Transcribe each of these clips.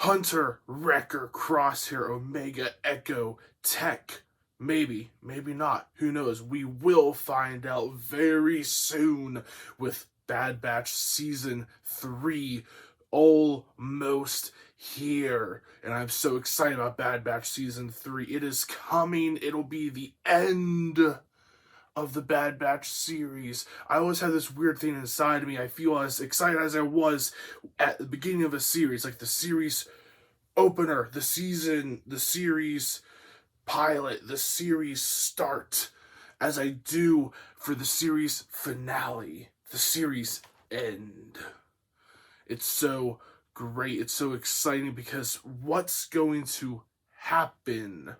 Hunter, Wrecker, Crosshair, Omega, Echo, Tech. Maybe, maybe not. Who knows? We will find out very soon with Bad Batch Season 3 almost here. And I'm so excited about Bad Batch Season 3. It is coming. It'll be the end of the Bad Batch series. I always have this weird thing inside of me. I feel as excited as I was at the beginning of a series, like the series opener, the series pilot, the series start, as I do for the series finale, the series end. It's so great. It's so exciting because what's going to happen?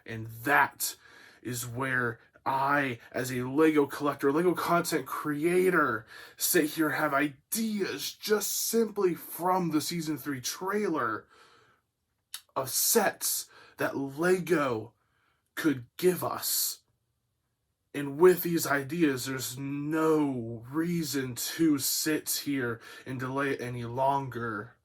And that is where I, as a Lego collector, Lego content creator, sit here and have ideas just simply from the Season 3 trailer of sets that Lego could give us. And with these ideas, there's no reason to sit here and delay it any longer.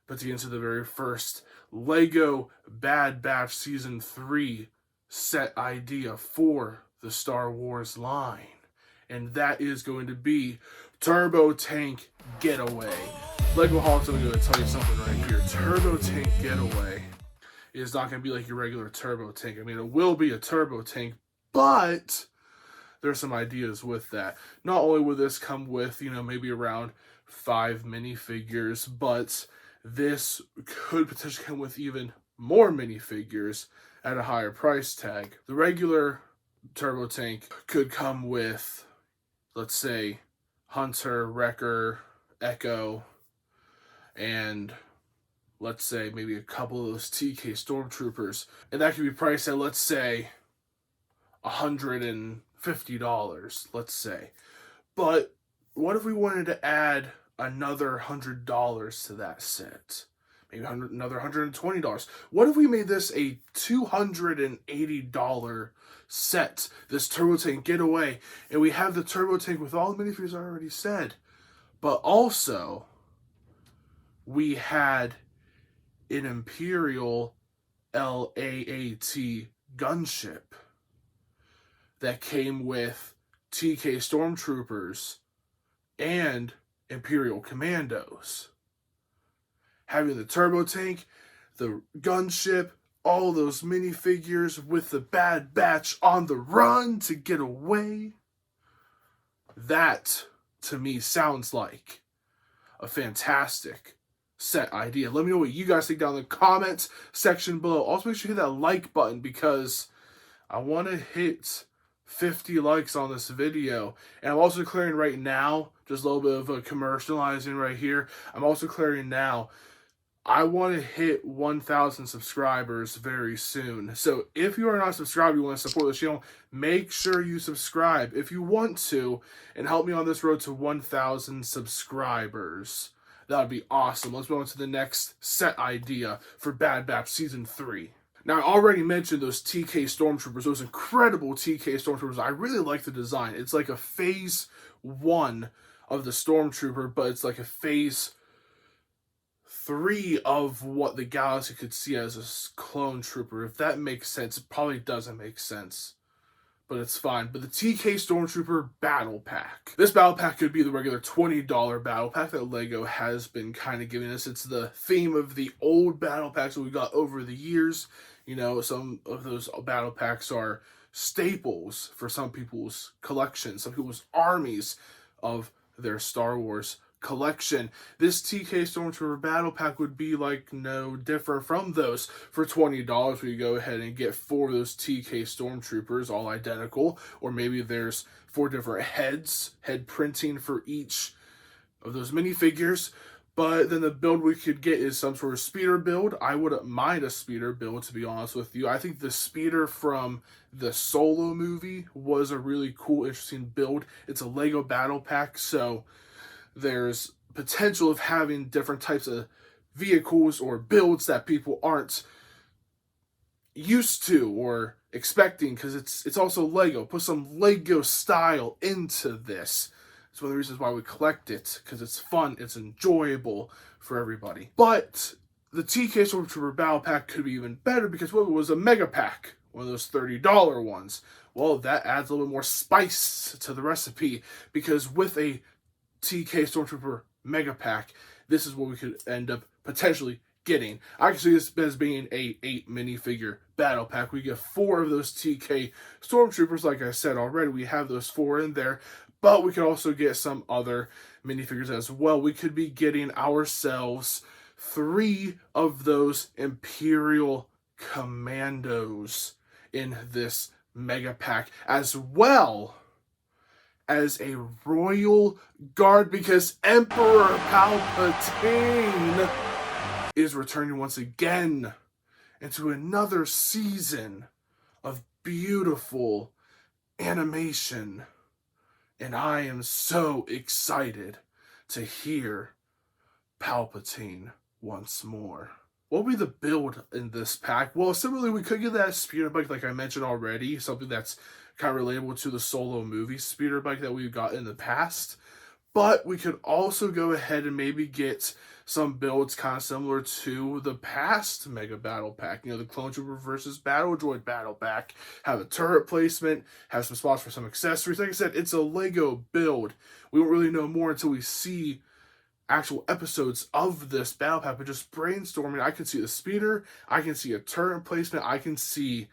But to get into the very first Lego Bad Batch Season 3 set idea for the Star Wars line. And that is going to be Turbo Tank Getaway. Legoholics, I'm going to tell you something right here. Turbo Tank Getaway is not going to be like your regular turbo tank. I mean, it will be a turbo tank, but there's some ideas with that. Not only will this come with, maybe around 5 minifigures, but this could potentially come with even more minifigures at a higher price tag. The regular turbo tank could come with, let's say, Hunter, Wrecker, Echo, and let's say maybe a couple of those TK Stormtroopers. And that could be priced at, let's say, $150, let's say. But what if we wanted to add another $100 to that set? Maybe another $120. What if we made this a $280 set, this Turbo Tank Getaway, and we have the Turbo Tank with all the minifigures I already said, but also we had an Imperial LAAT gunship that came with TK Stormtroopers and Imperial Commandos. Having the turbo tank, the gunship, all those minifigures with the Bad Batch on the run to get away. That, to me, sounds like a fantastic set idea. Let me know what you guys think down in the comments section below. Also, make sure you hit that like button because I want to hit 50 likes on this video. And I'm also declaring right now, just a little bit of a commercializing right here, I'm also declaring now, I want to hit 1,000 subscribers very soon. So if you are not subscribed, you want to support the channel, make sure you subscribe if you want to and help me on this road to 1,000 subscribers. That would be awesome. Let's go on to the next set idea for Bad Batch Season 3. Now, I already mentioned those TK Stormtroopers, those incredible TK Stormtroopers. I really like the design. It's like a phase 1 of the Stormtrooper, but it's like a phase 3 of what the galaxy could see as a clone trooper. If that makes sense, it probably doesn't make sense, but it's fine. But the TK Stormtrooper Battle Pack. This Battle Pack could be the regular $20 Battle Pack that LEGO has been kind of giving us. It's the theme of the old Battle Packs that we got over the years. Some of those Battle Packs are staples for some people's collections, some people's armies of their Star Wars collection. This TK Stormtrooper Battle Pack would be like no different from those. For $20, we go ahead and get 4 of those TK Stormtroopers, all identical, or maybe there's 4 different head printing for each of those minifigures. But then the build we could get is some sort of speeder build. I wouldn't mind a speeder build, to be honest with you. I think the speeder from the Solo movie was a really cool, interesting build. It's a Lego Battle Pack, so there's potential of having different types of vehicles or builds that people aren't used to or expecting, because it's also Lego. Put some Lego style into this. It's one of the reasons why we collect it, because it's fun, it's enjoyable for everybody. But the TK Stormtrooper Battle Pack could be even better because what, it was a Mega Pack, one of those $30 ones. Well, that adds a little more spice to the recipe because with a TK Stormtrooper Mega Pack, this is what we could end up potentially getting. I can see this as being a 8 minifigure battle pack. We get 4 of those TK Stormtroopers. Like I said already, we have those 4 in there, but we could also get some other minifigures as well. We could be getting ourselves 3 of those Imperial Commandos in this mega pack, as well as a Royal Guard, because Emperor Palpatine is returning once again into another season of beautiful animation. And I am so excited to hear Palpatine once more. What will be the build in this pack? Well, similarly, we could get that speeder bike like I mentioned already, something that's kind of relatable to the Solo movie speeder bike that we've got in the past. But we could also go ahead and maybe get some builds kind of similar to the past Mega Battle Pack. You know, the Clone Trooper versus Battle Droid Battle Pack. Have a turret placement, have some spots for some accessories. Like I said, it's a Lego build. We won't really know more until we see actual episodes of this battle pack, but just brainstorming, I can see the speeder, I can see a turret placement, I can see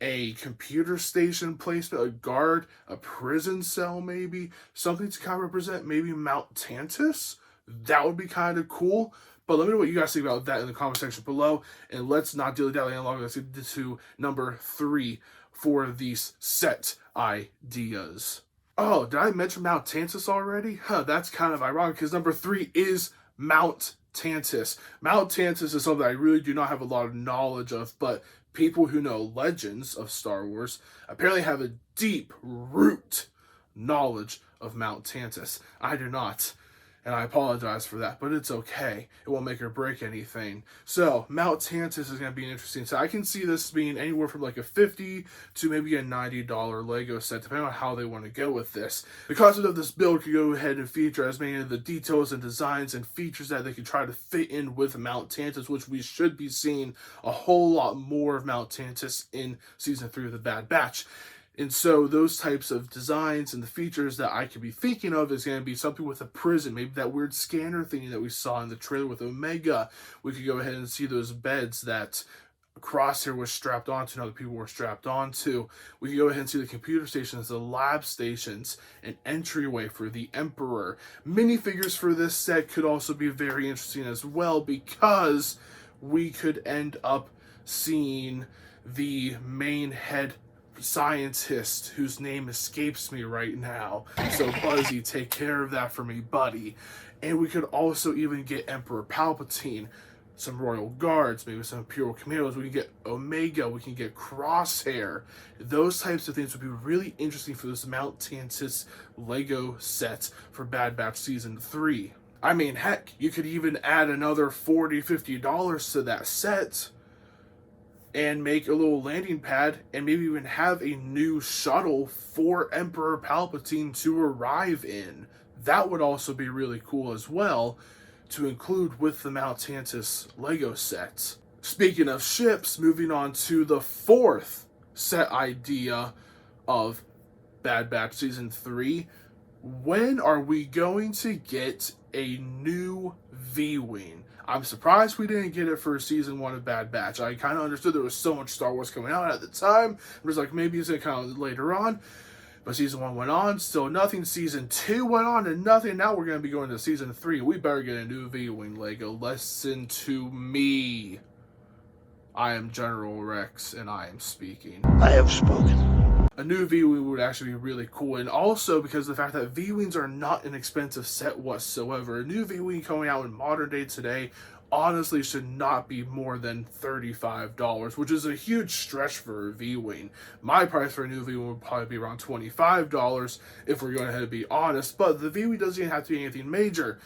a computer station placement, a guard, a prison cell maybe, something to kind of represent maybe Mount Tantus. That would be kind of cool. But let me know what you guys think about that in the comment section below. And let's not dilly-dally any longer. Let's get to number 3 for these set ideas. Oh, did I mention Mount Tantus already? That's kind of ironic because number 3 is Mount Tantus. Mount Tantus is something I really do not have a lot of knowledge of, but people who know legends of Star Wars apparently have a deep root knowledge of Mount Tantus. I do not. And I apologize for that, but it's okay. It won't make or break anything. So, Mount Tantus is going to be interesting. So, I can see this being anywhere from like a $50 to maybe a $90 Lego set, depending on how they want to go with this. The concept of this build could go ahead and feature as many of the details and designs and features that they could try to fit in with Mount Tantus, which we should be seeing a whole lot more of Mount Tantus in Season 3 of The Bad Batch. And so those types of designs and the features that I could be thinking of is going to be something with a prison, maybe that weird scanner thing that we saw in the trailer with Omega. We could go ahead and see those beds that Crosshair was strapped onto and other people were strapped onto. We could go ahead and see the computer stations, the lab stations, an entryway for the Emperor. Minifigures for this set could also be very interesting as well, because we could end up seeing the main head scientist whose name escapes me right now. So Buzzy, take care of that for me, buddy. And we could also even get Emperor Palpatine, some Royal Guards, maybe some Imperial Commandos. We can get Omega, we can get Crosshair. Those types of things would be really interesting for this Mount Tantus Lego set for Bad Batch Season 3. I mean, heck, you could even add another $40, $50 to that set and make a little landing pad and maybe even have a new shuttle for Emperor Palpatine to arrive in. That would also be really cool as well to include with the Mount Tantus Lego set. Speaking of ships, moving on to the 4th set idea of Bad Batch Season 3. When are we going to get a new V-Wing? I'm surprised we didn't get it for Season 1 of Bad Batch. I kind of understood there was so much Star Wars coming out at the time. It was like, maybe it's going to come out later on. But Season 1 went on, still nothing. Season 2 went on and nothing. Now we're going to be going to Season 3. We better get a new V-Wing Lego. Listen to me. I am General Rex, and I am speaking. I have spoken. A new V-Wing would actually be really cool, and also because of the fact that V-Wings are not an expensive set whatsoever. A new V-Wing coming out in modern day today honestly should not be more than $35, which is a huge stretch for a V-Wing. My price for a new V-Wing would probably be around $25 if we're going to be honest, but the V-Wing doesn't even have to be anything major.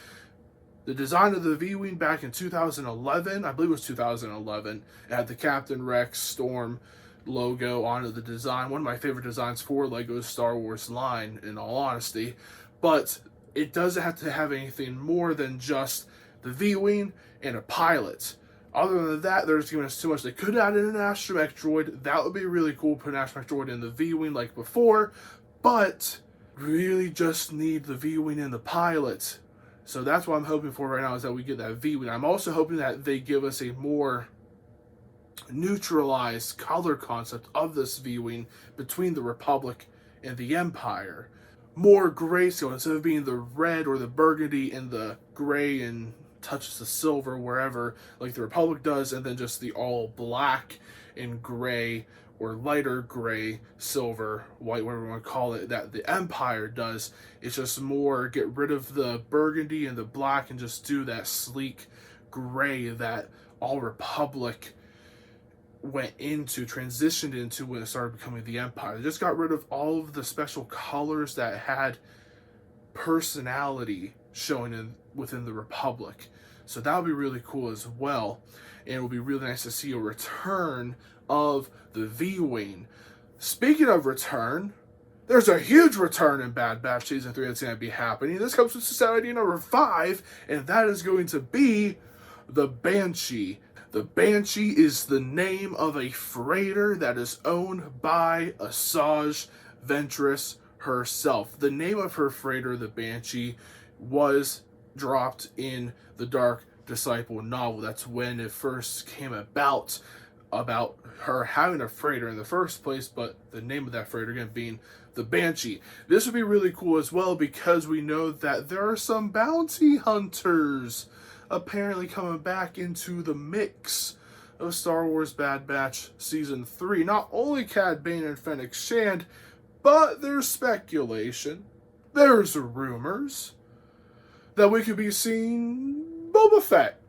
The design of the V-Wing back in 2011, I believe it was 2011, it had the Captain Rex Storm logo onto the design. One of my favorite designs for Lego's Star Wars line, in all honesty. But it doesn't have to have anything more than just the V-Wing, and a pilot. Other than that, they're just giving us too much. They could add in an astromech droid. That would be really cool, put an astromech droid in the V-Wing like before, but really just need the V-Wing and the pilot. So that's what I'm hoping for right now, is that we get that V-Wing. I'm also hoping that they give us a more neutralized color concept of this V-Wing between the Republic and the Empire. More grayscale, instead of being the red or the burgundy and the gray and touches the silver wherever, like the Republic does, and then just the all black and gray or lighter gray, silver, white, whatever you want to call it, that the Empire does. It's just more, get rid of the burgundy and the black and just do that sleek gray that all Republic went into, transitioned into when it started becoming the Empire. They just got rid of all of the special colors that had personality showing within the Republic. So that would be really cool as well. And it would be really nice to see a return of the V-Wing. Speaking of return, there's a huge return in Bad Batch Season 3 that's going to be happening. This comes with Society number 5, and that is going to be the Banshee. The Banshee is the name of a freighter that is owned by Asajj Ventress herself. The name of her freighter, the Banshee, was dropped in the Dark Disciple novel. That's when it first came about her having a freighter in the first place, but the name of that freighter again being the Banshee. This would be really cool as well, because we know that there are some bounty hunters apparently coming back into the mix of Star Wars Bad Batch Season 3. Not only Cad Bane and Fennec Shand, but there's speculation, there's rumors that we could be seeing Boba Fett.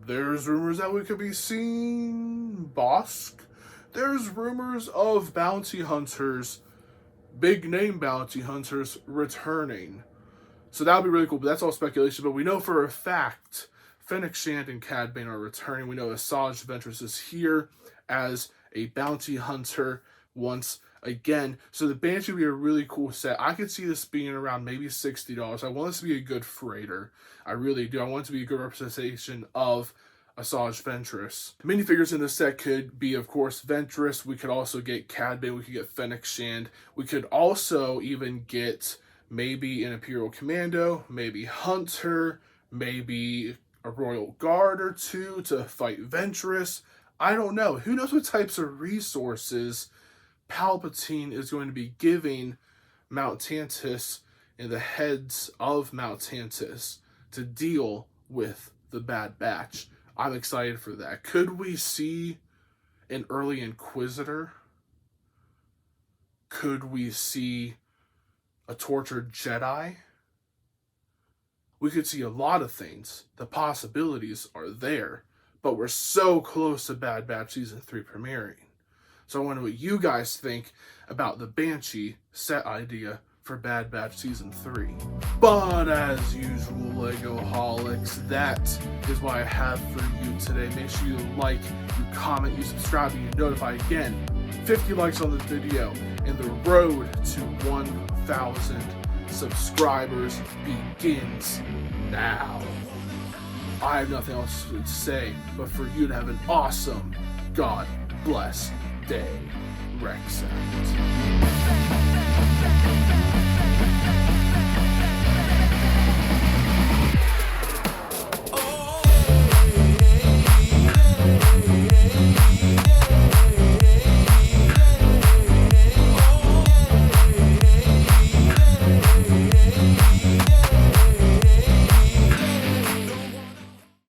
There's rumors that we could be seeing Bosk. There's rumors of bounty hunters, big name bounty hunters, returning. So that would be really cool, but that's all speculation. But we know for a fact Fennec Shand and Cad Bane are returning. We know Asajj Ventress is here as a bounty hunter once again. So the Banshee would be a really cool set. I could see this being around maybe $60. I want this to be a good freighter. I really do. I want it to be a good representation of Asajj Ventress. Minifigures in this set could be, of course, Ventress. We could also get Cad Bane. We could get Fennec Shand. We could also even get maybe an Imperial Commando, maybe Hunter, maybe a Royal Guard or two to fight Ventress. I don't know. Who knows what types of resources Palpatine is going to be giving Mount Tantiss and the heads of Mount Tantiss to deal with the Bad Batch. I'm excited for that. Could we see an early Inquisitor? Could we see a tortured Jedi? We could see a lot of things. The possibilities are there, but we're so close to Bad Batch Season 3 premiering. So I wonder what you guys think about the Banshee set idea for Bad Batch Season 3. But as usual, Legoholics, that is what I have for you today. Make sure you like, you comment, you subscribe, and you notify. Again, 50 likes on the video, and the road to 1,000 subscribers begins now. I have nothing else to say but for you to have an awesome, God bless day, Rex out.